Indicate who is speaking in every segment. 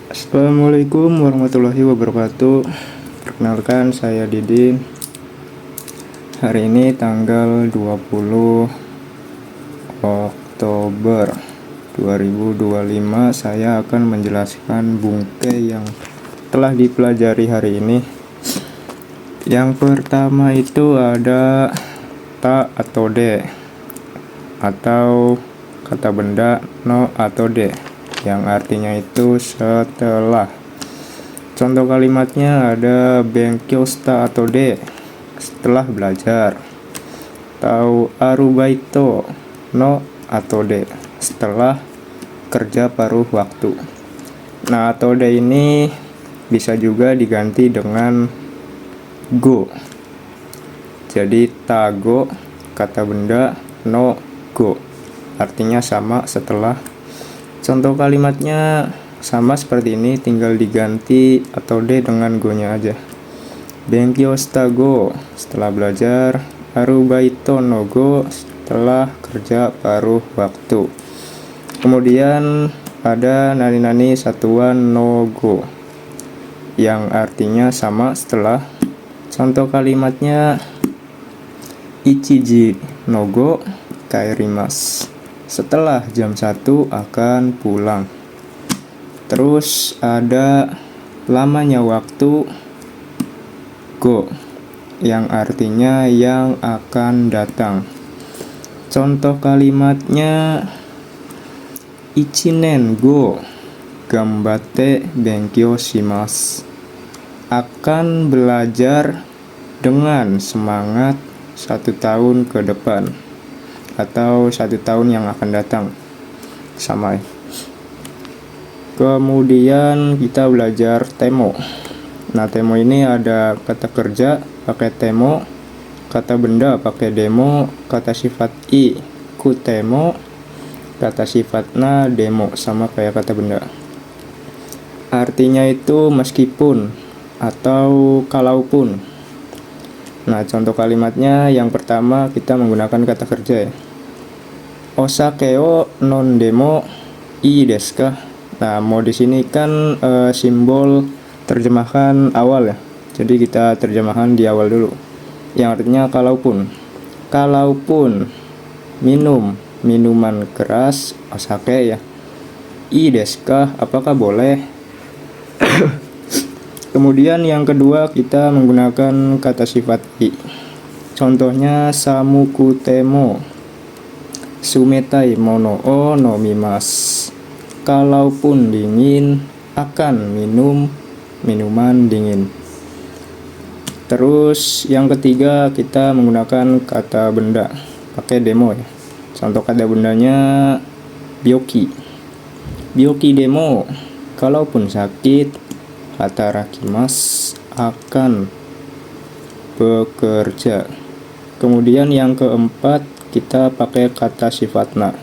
Speaker 1: Assalamualaikum warahmatullahi wabarakatuh. Perkenalkan, saya Didin. Hari ini tanggal 20 Oktober 2025, saya akan menjelaskan bungkai yang telah dipelajari hari ini. Yang pertama itu ada ta atau de, atau kata benda no atau de, yang artinya itu setelah. Contoh kalimatnya ada benkyosta atau de, setelah belajar. Atau arubaito no atau de, setelah kerja paruh waktu. Nah, atau de ini bisa juga diganti dengan go. Jadi tago kata benda, no go artinya sama setelah. Contoh kalimatnya sama seperti ini, tinggal diganti atau de dengan go-nya aja. Benkyou shita go, setelah belajar. Arubaito no go, setelah kerja paruh waktu. Kemudian ada nani-nani satuan no go, yang artinya sama setelah. Contoh kalimatnya ichiji no go kaerimasu, setelah jam 1 akan pulang. Terus ada lamanya waktu go, yang artinya yang akan datang. Contoh kalimatnya ichinen go gambate benkyou shimasu, akan belajar dengan semangat 1 tahun ke depan, atau 1 tahun yang akan datang, sama. Kemudian kita belajar temo. Nah, temo ini ada kata kerja pakai temo, kata benda pakai demo, kata sifat i kutemo, kata sifat na demo, sama kayak kata benda. Artinya itu meskipun atau kalaupun. Nah, contoh kalimatnya yang pertama kita menggunakan kata kerja ya. Osake o non demo ii desu ka? Nah, mau di sini kan simbol terjemahan awal ya. Jadi kita terjemahan di awal dulu. Yang artinya kalaupun. Kalaupun minum minuman keras osake ya. Ii desu ka? Apakah boleh? Kemudian yang kedua kita menggunakan kata sifat i. Contohnya samuku temo sumetai mono o nomimasu, kalaupun dingin akan minum minuman dingin. Terus yang ketiga kita menggunakan kata benda pakai demo ya. Contoh kata bendanya byoki. Byoki demo, kalaupun sakit, hatarakimasu, akan bekerja. Kemudian yang keempat kita pakai kata sifat na.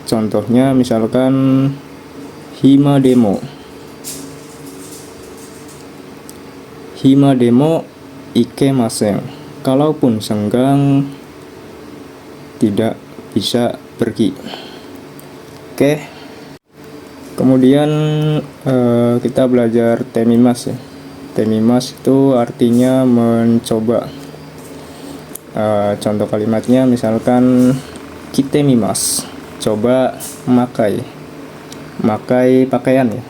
Speaker 1: Contohnya misalkan hima demo. Hima demo ikemasen, kalaupun senggang tidak bisa pergi. Oke. Kemudian kita belajar temimas ya. Temimas itu artinya mencoba. Contoh kalimatnya misalkan kitemimasu, coba memakai pakaian ya.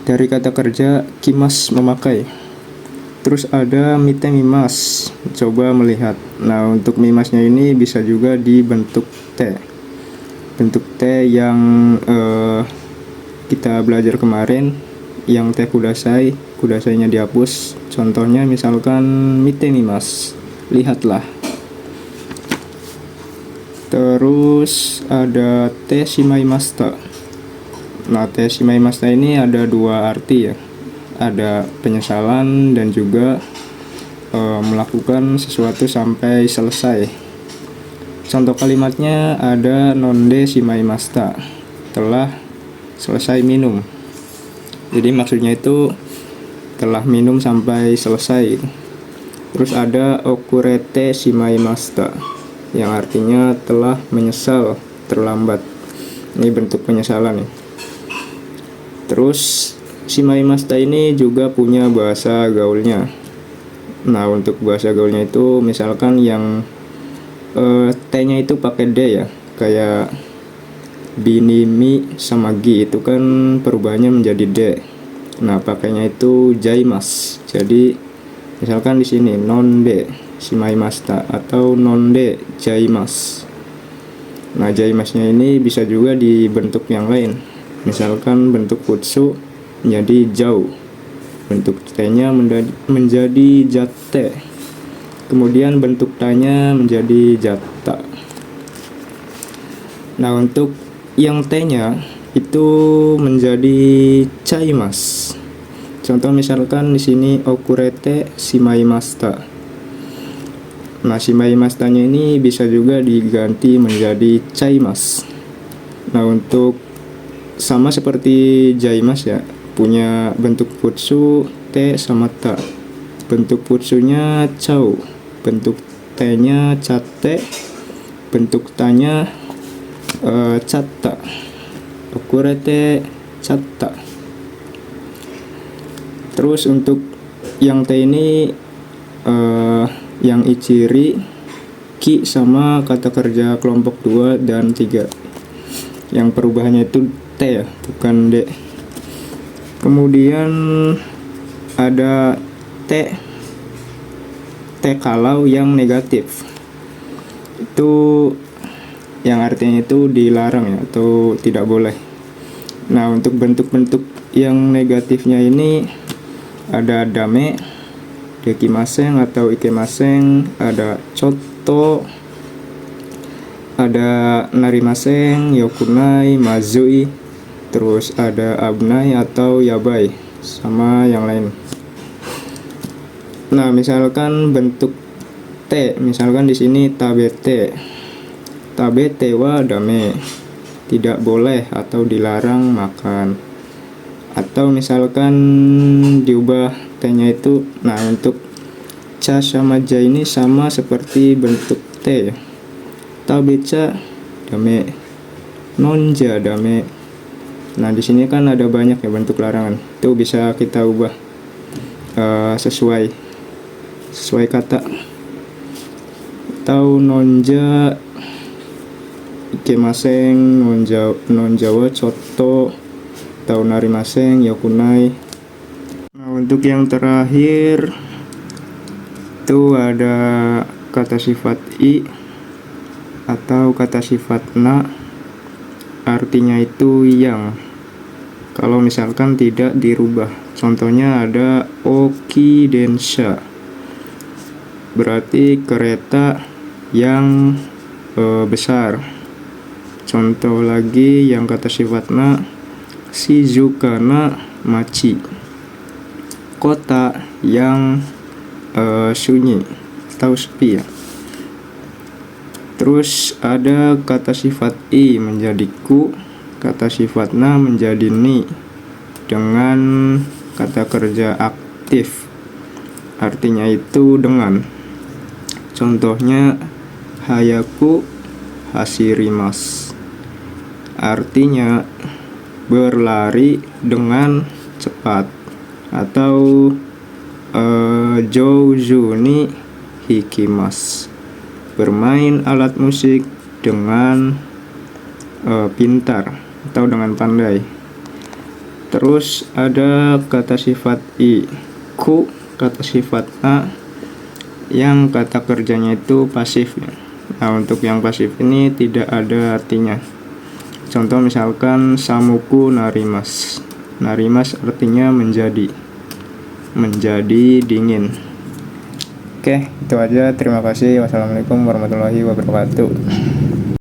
Speaker 1: Dari kata kerja kimas memakai. Terus ada mitemimasu, coba melihat. Nah, untuk mimasnya ini bisa juga dibentuk T. Bentuk T yang kita belajar kemarin, yang T kudasainya dihapus. Contohnya misalkan mitemimasu, lihatlah. Terus ada te shimaimashita. Nah, te shimaimashita ini ada 2 arti ya. Ada penyesalan dan juga melakukan sesuatu sampai selesai. Contoh kalimatnya ada nonde shimaimashita, telah selesai minum. Jadi maksudnya itu telah minum sampai selesai. Terus ada okurete shimaimashita, yang artinya telah menyesal, terlambat. Ini bentuk penyesalan nih. Terus shimaimashita ini juga punya bahasa gaulnya. Nah, untuk bahasa gaulnya itu misalkan yang T-nya itu pakai D ya, kayak bini, mi, sama gi itu kan perubahannya menjadi D. Nah, pakainya itu jaimas. Jadi misalkan di sini non D shimaimashita atau non D jaimas. Nah, jaimasnya ini bisa juga dibentuk yang lain. Misalkan bentuk futsu menjadi jau. Bentuk T-nya menjadi jate. Kemudian bentuk Ta-nya menjadi jata. Nah, untuk yang T-nya itu menjadi chaimas. Contoh misalkan di sini okurete shimaimashita. Nah, shimaimashita-nya ini bisa juga diganti menjadi chaimas. Nah, untuk sama seperti jaimas ya, punya bentuk futsu T sama Ta. Bentuk futsunya chau, bentuk T-nya cate, bentuk Ta-nya catta. Okurete catta. Terus untuk yang T ini yang ichiri, ki sama kata kerja kelompok 2 dan 3. Yang perubahannya itu T ya, bukan D. Kemudian ada T kalau yang negatif. Itu yang artinya itu dilarang ya, atau tidak boleh. Nah, untuk bentuk-bentuk yang negatifnya ini ada dame, dekimasen atau ikemasen, ada choto, ada narimasen, yokunai, mazui, terus ada abnai atau yabai, sama yang lain. Nah, misalkan bentuk T, misalkan di sini tabete. Tabete wa dame, tidak boleh atau dilarang makan. Atau misalkan diubah T-nya itu, nah untuk cha sama ja ini sama seperti bentuk T. Tabecha dame, nonja dame. Nah, di sini kan ada banyak ya bentuk larangan. Itu bisa kita ubah sesuai kata. Atau nonja ikemasen, nonjawa choto, atau narimasen yokunai. Nah, untuk yang terakhir itu ada kata sifat i atau kata sifat na, artinya itu yang. Kalau misalkan tidak dirubah, contohnya ada oki densha, berarti kereta yang besar. Contoh lagi yang kata sifat na, shizukana machi, kota yang sunyi atau sepi ya. Terus ada kata sifat i menjadi ku, kata sifat na menjadi ni dengan kata kerja aktif, artinya itu dengan. Contohnya hayaku hasirimas, artinya berlari dengan cepat. Atau jouju ni hikimas, bermain alat musik dengan pintar atau dengan pandai. Terus ada kata sifat i ku, kata sifat a yang kata kerjanya itu pasif ya. Nah, untuk yang pasif ini tidak ada artinya. Contoh misalkan samuku narimas. Narimas artinya menjadi dingin. Oke, itu aja. Terima kasih. Wassalamualaikum warahmatullahi wabarakatuh.